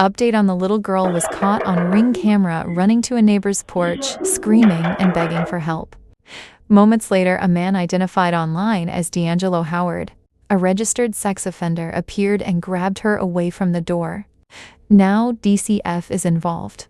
Update on the little girl was caught on Ring camera running to a neighbor's porch, screaming and begging for help. Moments later, a man identified online as D'Angelo Howard, a registered sex offender, appeared and grabbed her away from the door. Now DCF is involved.